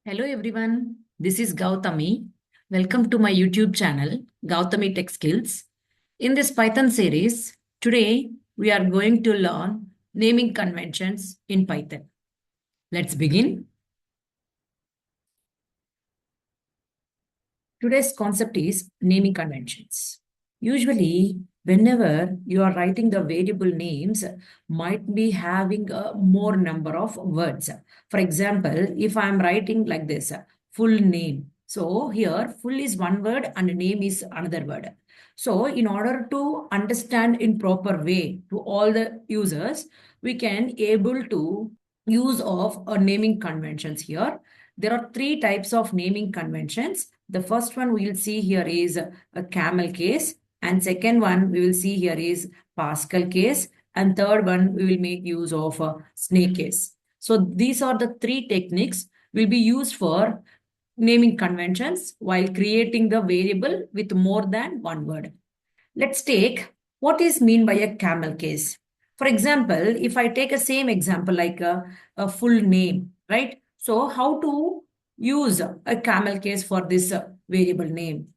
Hello everyone, this is Gautami. Welcome to my YouTube channel, Gautami Tech Skills. In this Python series, today we are going to learn naming conventions in Python. Let's begin. Today's concept is naming conventions. Usually, whenever you are writing the variable names, might be having a more number of words. For example, if I am writing like this, full name. So here, full is one word and name is another word. So in order to understand in proper way to all the users, we can able to use of a naming conventions here. There are three types of naming conventions. The first one we will see here is a camel case, and second one we will see here is Pascal case, and third one we will make use of a snake case. So these are the three techniques will be used for naming conventions while creating the variable with more than one word. Let's take what is mean by a camel case. For example, if I take a same example like a full name, right? So how to use a camel case for this variable name?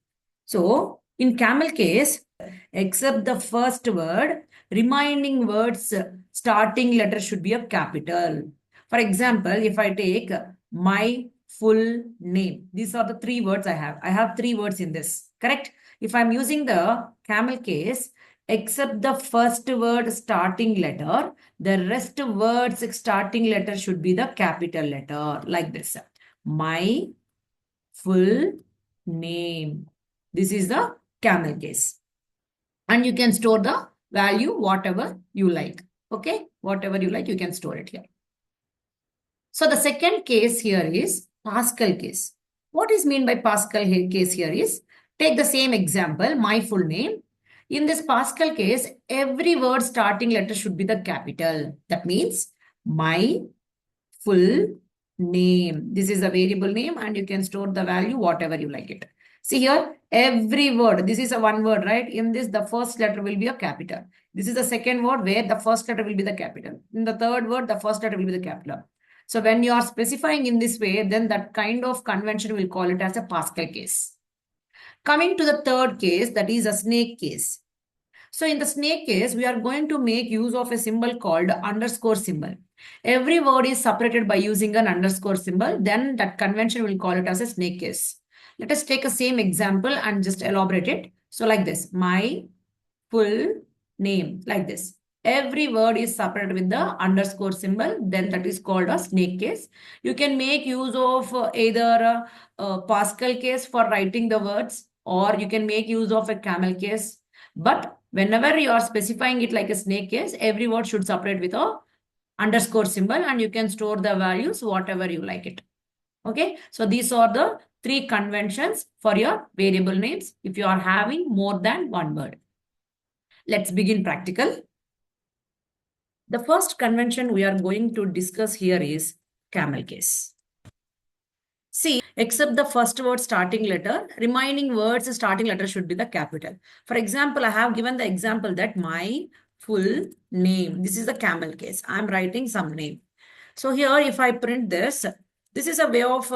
So in camel case, except the first word, remaining words starting letter should be a capital. For example, if I take my full name, these are the three words I have. I have three words in this, correct? If I'm using the camel case, except the first word starting letter, the rest words starting letter should be the capital letter like this. My full name. This is the camel case. And you can store the value whatever you like. Okay, whatever you like, you can store it here. So the second case here is Pascal case. What is mean by Pascal case here is, take the same example, my full name. In this Pascal case, every word starting letter should be the capital. That means my full name. This is a variable name and you can store the value whatever you like it. See here, every word, this is a one word, right? In this, the first letter will be a capital. This is the second word where the first letter will be the capital. In the third word, the first letter will be the capital. So when you are specifying in this way, then that kind of convention will call it as a Pascal case. Coming to the third case, that is a snake case. So in the snake case, we are going to make use of a symbol called underscore symbol. Every word is separated by using an underscore symbol. Then that convention will call it as a snake case. Let us take a same example and just elaborate it. So like this, my full name, like this. Every word is separated with the underscore symbol. Then that is called a snake case. You can make use of either a Pascal case for writing the words, or you can make use of a camel case. But whenever you are specifying it like a snake case, every word should separate with a underscore symbol and you can store the values whatever you like it. Okay, so these are the three conventions for your variable names if you are having more than one word. Let's begin practical. The first convention we are going to discuss here is camel case. See, except the first word starting letter, remaining words starting letter should be the capital. For example, I have given the example that my full name. This is the camel case. I'm writing some name. So here, if I print this, this is a way of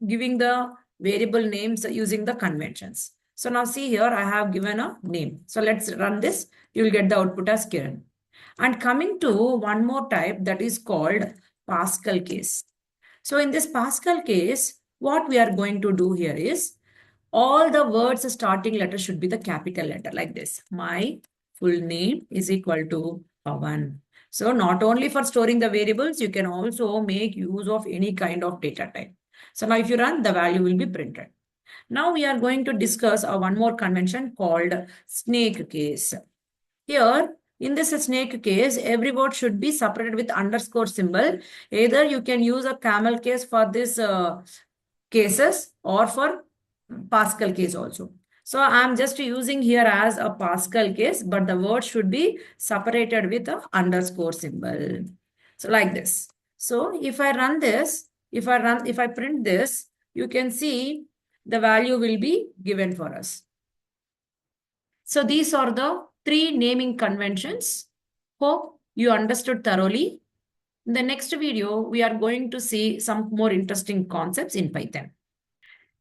giving the variable names using the conventions. So now see here, I have given a name. So let's run this. You will get the output as Kiran. And coming to one more type that is called Pascal case. So in this Pascal case, what we are going to do here is all the words starting letter should be the capital letter like this. My full name is equal to Pavan. So not only for storing the variables, you can also make use of any kind of data type. So now if you run, the value will be printed. Now we are going to discuss one more convention called snake case. Here, in this snake case, every word should be separated with underscore symbol. Either you can use a camel case for this cases or for Pascal case also. So I'm just using here as a Pascal case, but the word should be separated with a underscore symbol. So like this. So if I run this, if I print this, you can see the value will be given for us. So these are the three naming conventions. Hope you understood thoroughly. In the next video, we are going to see some more interesting concepts in Python.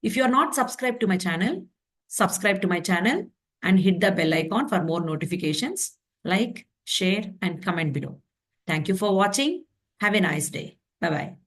If you are not subscribed to my channel, subscribe to my channel and hit the bell icon for more notifications. Like, share, and comment below. Thank you for watching. Have a nice day. Bye-bye.